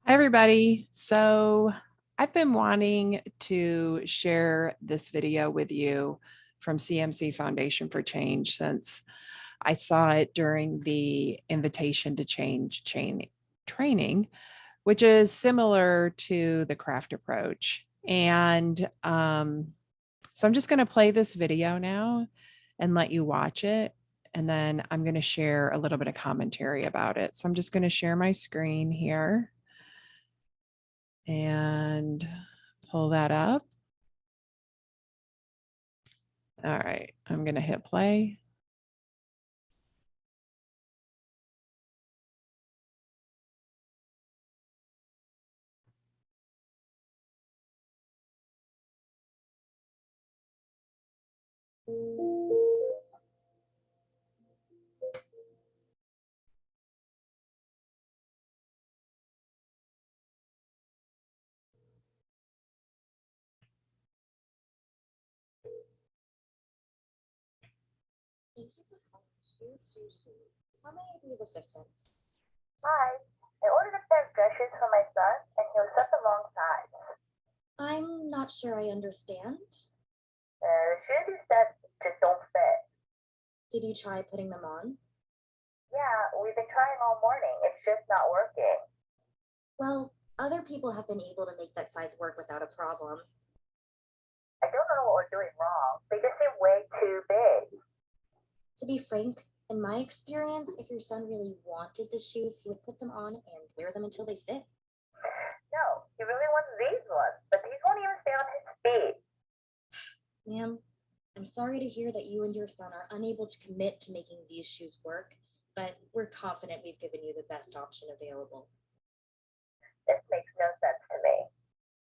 Hi, everybody. So I've been wanting to share this video with you from CMC Foundation for Change since I saw it during the Invitation to Change training, which is similar to the craft approach. So I'm just going to play this video now and let you watch it. And then I'm going to share a little bit of commentary about it. So I'm just going to share my screen here and pull that up. All right, I'm going to hit play. Thank you for calling Shoes Sushi. How may I be of assistance? Hi, I ordered a pair of dress shoes for my son, and he was such the wrong size. I'm not sure I understand. The shoes he said just don't fit. Did you try putting them on? Yeah, we've been trying all morning. It's just not working. Well, other people have been able to make that size work without a problem. I don't know what we're doing wrong. They just seem way too big. To be frank, in my experience, if your son really wanted the shoes, he would put them on and wear them until they fit. No, he really wants these ones, but these won't even stay on his feet. Ma'am, I'm sorry to hear that you and your son are unable to commit to making these shoes work, but we're confident we've given you the best option available. This makes no sense to me.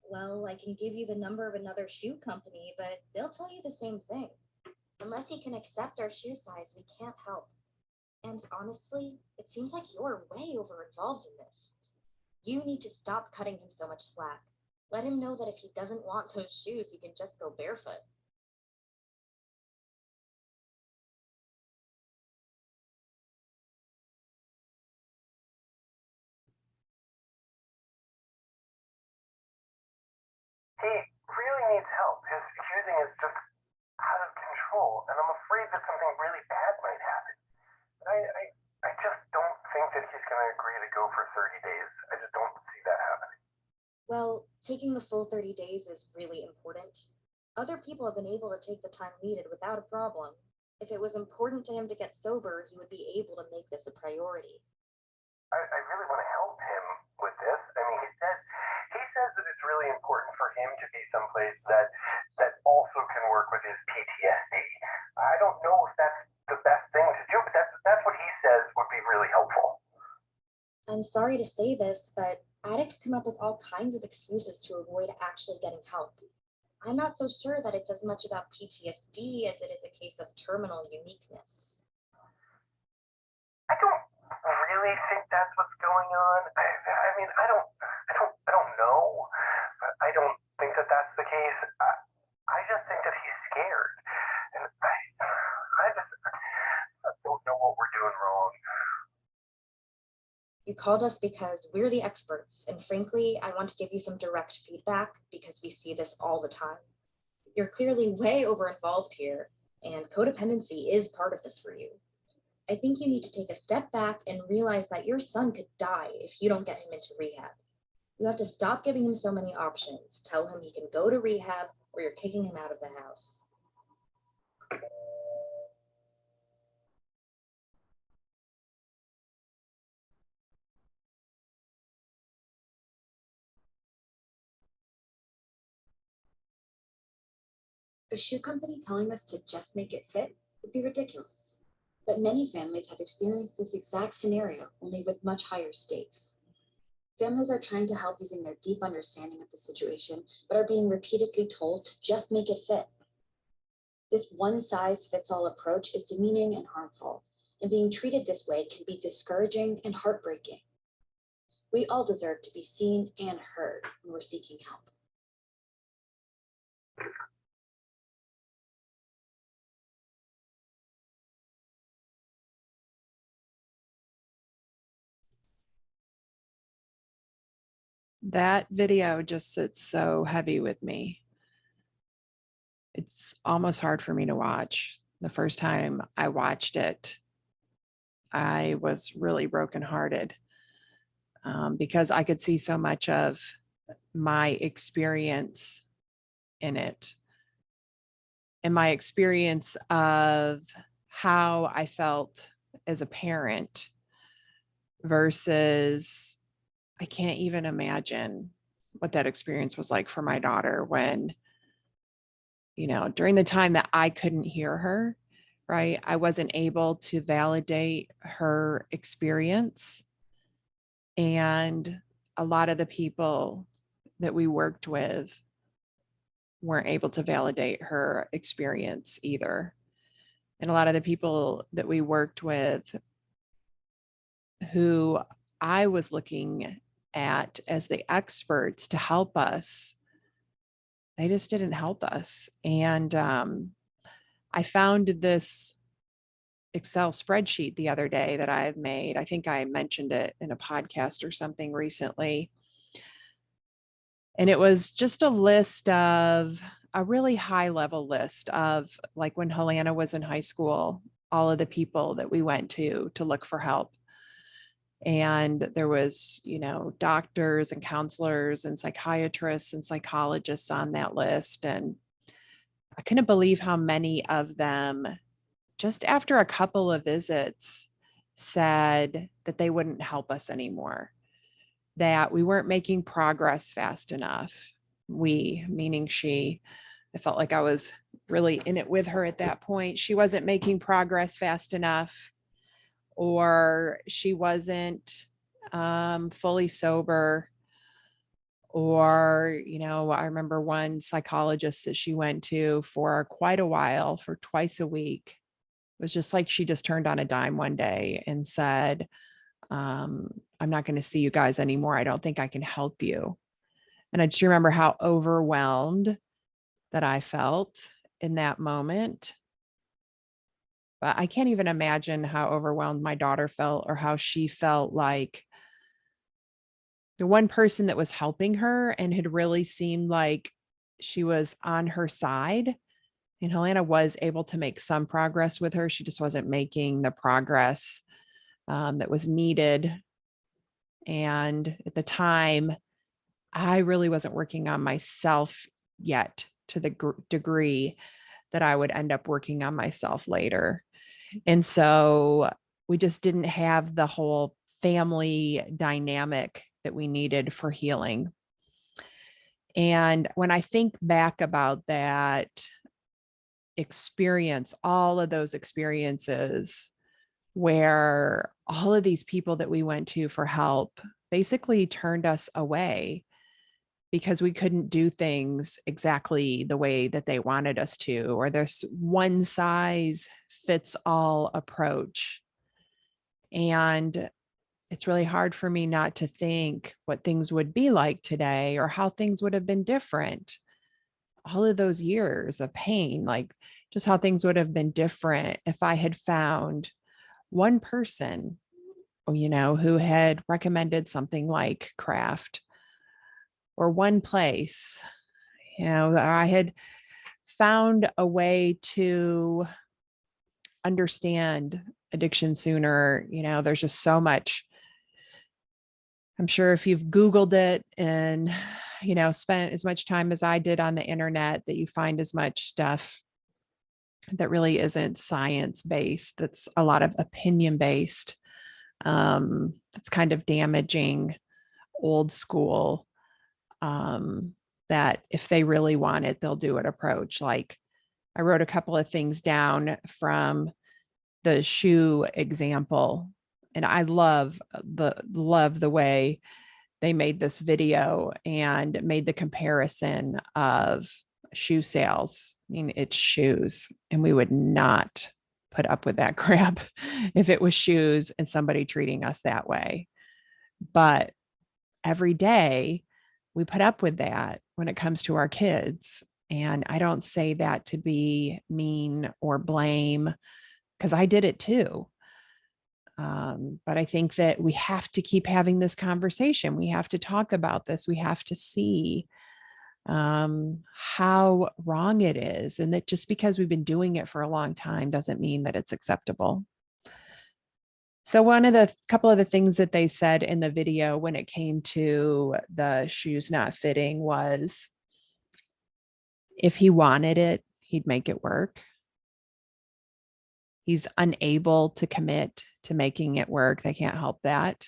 Well, I can give you the number of another shoe company, but they'll tell you the same thing. Unless he can accept our shoe size, we can't help. And honestly, it seems like you're way over involved in this. You need to stop cutting him so much slack. Let him know that if he doesn't want those shoes, he can just go barefoot. He really needs help. His choosing is just out of control, and I'm afraid that something really bad might happen. But I just don't think that he's going to agree to go for 30 days. I just don't see that happening. Well, taking the full 30 days is really important. Other people have been able to take the time needed without a problem. If it was important to him to get sober, he would be able to make this a priority. I really want to help him with this. I mean, he says that it's really important for him to be someplace that also can work with his PTSD. I don't know if that's the best thing to do, but that's what he says would be really helpful. I'm sorry to say this, but addicts come up with all kinds of excuses to avoid actually getting help. I'm not so sure that it's as much about PTSD as it is a case of terminal uniqueness. I don't really think that's what's going on. I mean, I don't know. I don't think that that's the case. I just think that he's scared, and I don't know what we're doing wrong. You called us because we're the experts, and frankly, I want to give you some direct feedback because we see this all the time. You're clearly way over involved here, and codependency is part of this for you. I think you need to take a step back and realize that your son could die if you don't get him into rehab. You have to stop giving him so many options. Tell him he can go to rehab or you're kicking him out of the house. A shoe company telling us to just make it fit would be ridiculous. But many families have experienced this exact scenario, only with much higher stakes. Families are trying to help using their deep understanding of the situation, but are being repeatedly told to just make it fit. This one-size-fits-all approach is demeaning and harmful, and being treated this way can be discouraging and heartbreaking. We all deserve to be seen and heard when we're seeking help. That video just sits so heavy with me. It's almost hard for me to watch. The first time I watched it, I was really brokenhearted because I could see so much of my experience in it and my experience of how I felt as a parent versus I can't even imagine what that experience was like for my daughter when, during the time that I couldn't hear her, right? I wasn't able to validate her experience. And a lot of the people that we worked with weren't able to validate her experience either. And a lot of the people that we worked with who I was looking at as the experts to help us, they just didn't help us. And I found this Excel spreadsheet the other day that I've made. I think I mentioned it in a podcast or something recently. And it was just a list of a really high level list of like when Helena was in high school, all of the people that we went to look for help. And there was, doctors and counselors and psychiatrists and psychologists on that list. And I couldn't believe how many of them, just after a couple of visits, said that they wouldn't help us anymore, that we weren't making progress fast enough. We, meaning she, I felt like I was really in it with her at that point. She wasn't making progress fast enough, or she wasn't fully sober. Or, I remember one psychologist that she went to for quite a while, for twice a week. It was just like she just turned on a dime one day and said, I'm not going to see you guys anymore. I don't think I can help you. And I just remember how overwhelmed that I felt in that moment. But I can't even imagine how overwhelmed my daughter felt or how she felt like the one person that was helping her and had really seemed like she was on her side. And Helena was able to make some progress with her. She just wasn't making the progress that was needed. And at the time, I really wasn't working on myself yet to the degree that I would end up working on myself later. And so we just didn't have the whole family dynamic that we needed for healing. And when I think back about that experience, all of those experiences where all of these people that we went to for help basically turned us away because we couldn't do things exactly the way that they wanted us to, or there's one size fits all approach. And it's really hard for me not to think what things would be like today or how things would have been different. All of those years of pain, like just how things would have been different if I had found one person, who had recommended something like craft, or one place, I had found a way to understand addiction sooner. There's just so much. I'm sure if you've Googled it and, spent as much time as I did on the internet, that you find as much stuff that really isn't science based. That's a lot of opinion based. That's kind of damaging, old school, that if they really want it, they'll do it approach. Like I wrote a couple of things down from the shoe example, and I love the way they made this video and made the comparison of shoe sales. I mean, it's shoes, and we would not put up with that crap if it was shoes and somebody treating us that way. But every day we put up with that when it comes to our kids. And I don't say that to be mean or blame, because I did it too. But I think that we have to keep having this conversation. We have to talk about this. We have to see how wrong it is. And that just because we've been doing it for a long time doesn't mean that it's acceptable. So one of the couple of the things that they said in the video when it came to the shoes not fitting was if he wanted it, he'd make it work. He's unable to commit to making it work. They can't help that.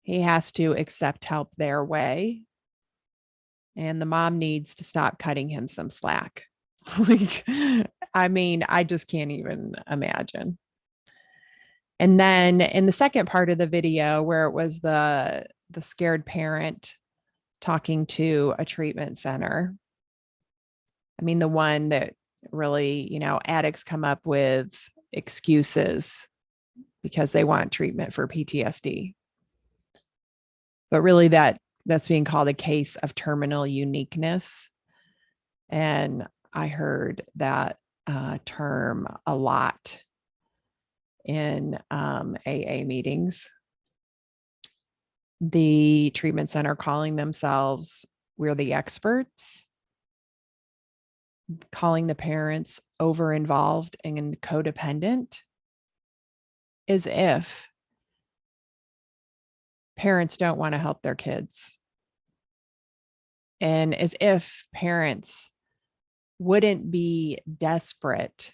He has to accept help their way. And the mom needs to stop cutting him some slack. Like, I mean, I just can't even imagine. And then in the second part of the video, where it was the scared parent talking to a treatment center, I mean, the one that really, addicts come up with excuses because they want treatment for PTSD. But really that's being called a case of terminal uniqueness. And I heard that term a lot in AA meetings. The treatment center calling themselves, we're the experts, calling the parents over involved and codependent, as if parents don't want to help their kids. And as if parents wouldn't be desperate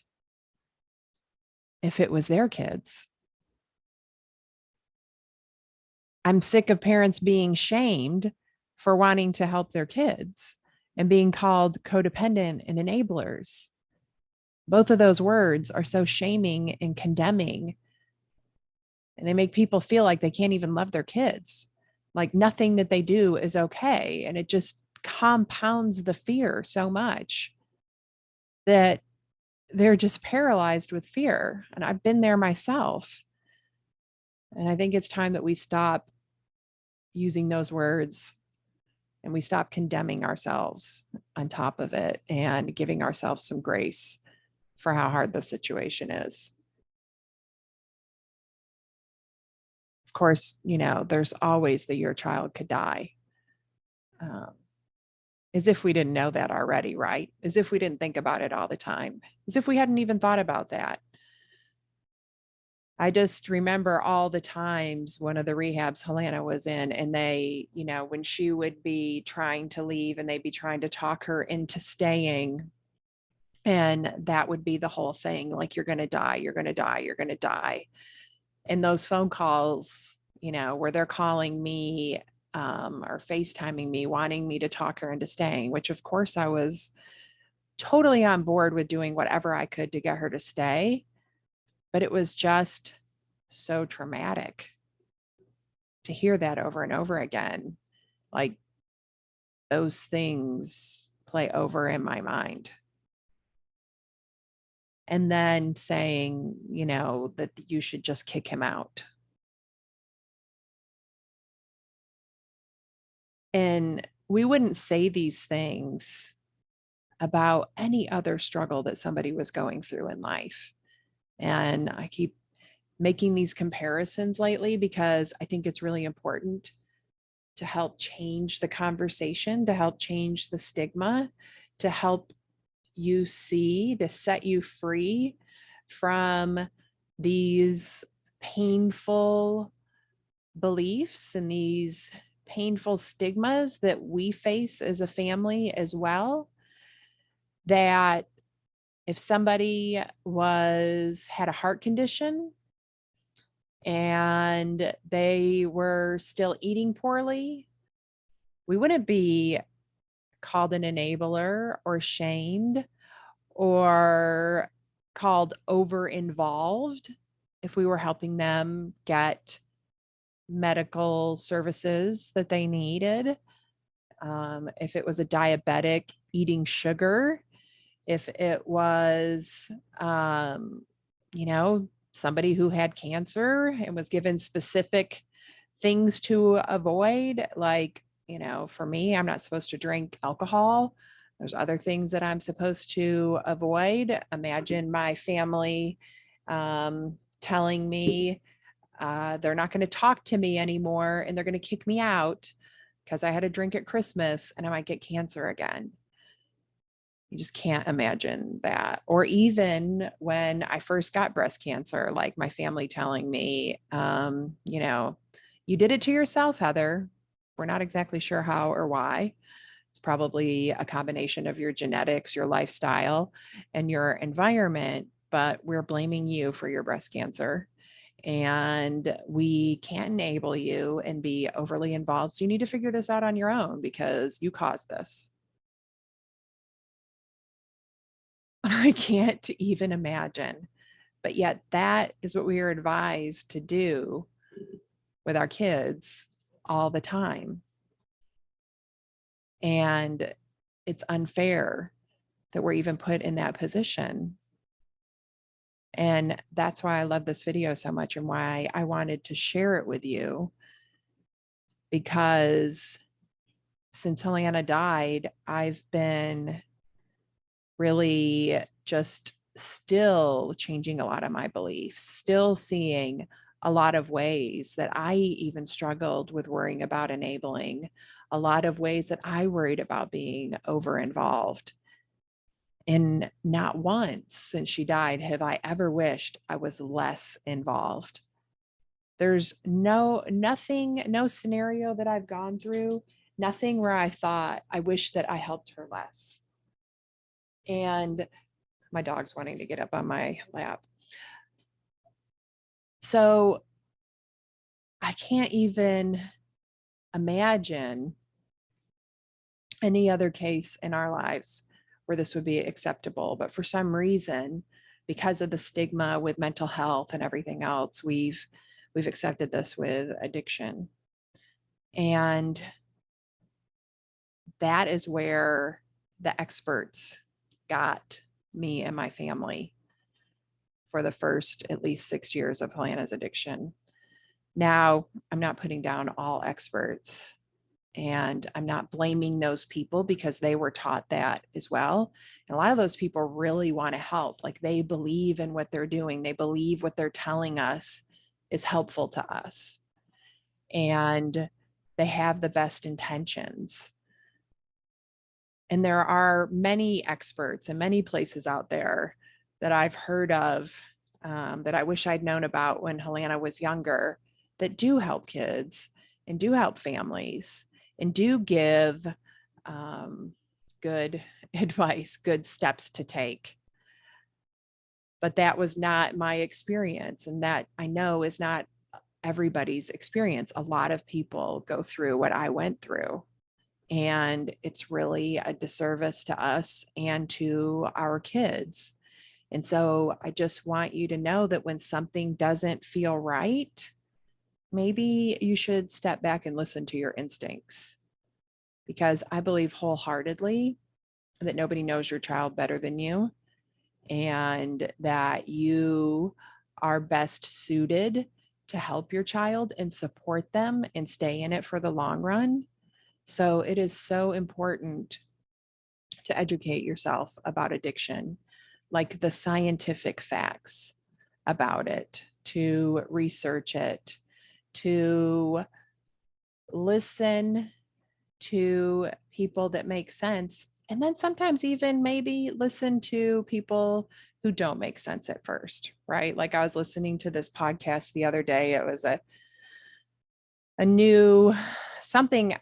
if it was their kids. I'm sick of parents being shamed for wanting to help their kids and being called codependent and enablers. Both of those words are so shaming and condemning. And they make people feel like they can't even love their kids. Like nothing that they do is okay. And it just compounds the fear so much that they're just paralyzed with fear. And I've been there myself. And I think it's time that we stop using those words and we stop condemning ourselves on top of it and giving ourselves some grace for how hard the situation is. Of course, there's always that your child could die. As if we didn't know that already, right? As if we didn't think about it all the time, as if we hadn't even thought about that. I just remember all the times one of the rehabs Helena was in, and they, when she would be trying to leave and they'd be trying to talk her into staying. And that would be the whole thing. Like, you're going to die, you're going to die, you're going to die. And those phone calls, where they're calling me or FaceTiming me, wanting me to talk her into staying, which of course I was totally on board with doing whatever I could to get her to stay. But it was just so traumatic to hear that over and over again. Like, those things play over in my mind. And then saying, that you should just kick him out. And we wouldn't say these things about any other struggle that somebody was going through in life. And I keep making these comparisons lately because I think it's really important to help change the conversation, to help change the stigma, to help you see, to set you free from these painful beliefs and these painful stigmas that we face as a family as well. That if somebody had a heart condition and they were still eating poorly, we wouldn't be called an enabler or shamed or called over involved if we were helping them get medical services that they needed. If it was a diabetic eating sugar, if it was, somebody who had cancer and was given specific things to avoid, like, for me, I'm not supposed to drink alcohol. There's other things that I'm supposed to avoid. Imagine my family telling me they're not going to talk to me anymore and they're going to kick me out because I had a drink at Christmas and I might get cancer again. You just can't imagine that. Or even when I first got breast cancer, like my family telling me, you did it to yourself, Heather. We're not exactly sure how or why. It's probably a combination of your genetics, your lifestyle, and your environment, but we're blaming you for your breast cancer. And we can't enable you and be overly involved. So you need to figure this out on your own because you caused this. I can't even imagine. But yet, that is what we are advised to do with our kids all the time. And it's unfair that we're even put in that position. And that's why I love this video so much and why I wanted to share it with you. Because since Helena died, I've been really just still changing a lot of my beliefs, still seeing a lot of ways that I even struggled with worrying about enabling, a lot of ways that I worried about being over involved. And not once since she died have I ever wished I was less involved. There's nothing, no scenario that I've gone through, nothing where I thought I wish that I helped her less. And my dog's wanting to get up on my lap. So I can't even imagine any other case in our lives where this would be acceptable. But for some reason, because of the stigma with mental health and everything else, we've accepted this with addiction. And that is where the experts got me and my family for the first at least 6 years of Helena's addiction. Now, I'm not putting down all experts and I'm not blaming those people because they were taught that as well. And a lot of those people really want to help. Like they believe in what they're doing. They believe what they're telling us is helpful to us. And they have the best intentions. And there are many experts and many places out there that I've heard of that I wish I'd known about when Helena was younger that do help kids and do help families and do give good advice, good steps to take. But that was not my experience. And that I know is not everybody's experience. A lot of people go through what I went through. And it's really a disservice to us and to our kids. And so I just want you to know that when something doesn't feel right, maybe you should step back and listen to your instincts. Because I believe wholeheartedly that nobody knows your child better than you, and that you are best suited to help your child and support them and stay in it for the long run. So it is so important to educate yourself about addiction, like the scientific facts about it, to research it, to listen to people that make sense. And then sometimes even maybe listen to people who don't make sense at first, right? Like I was listening to this podcast the other day. It was a new something,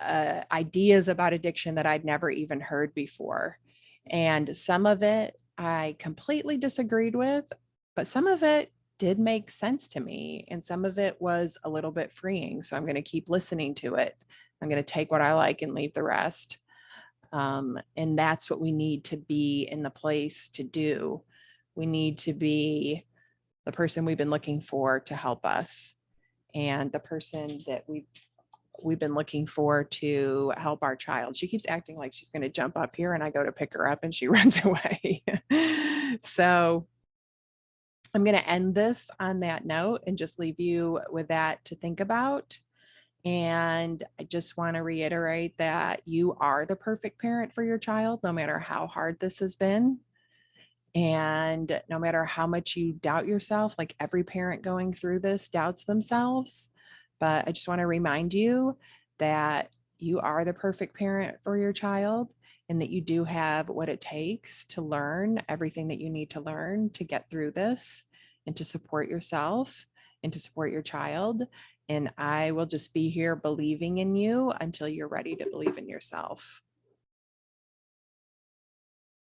ideas about addiction that I'd never even heard before. And some of it I completely disagreed with, but some of it did make sense to me. And some of it was a little bit freeing. So I'm going to keep listening to it. I'm going to take what I like and leave the rest. And that's what we need to be in the place to do. We need to be the person we've been looking for to help us, and the person that we've been looking for to help our child. She keeps acting like she's going to jump up here and I go to pick her up and she runs away. So I'm going to end this on that note and just leave you with that to think about. And I just want to reiterate that you are the perfect parent for your child, no matter how hard this has been. And no matter how much you doubt yourself, like every parent going through this doubts themselves, but I just want to remind you that you are the perfect parent for your child and that you do have what it takes to learn everything that you need to learn to get through this and to support yourself and to support your child. And I will just be here believing in you until you're ready to believe in yourself.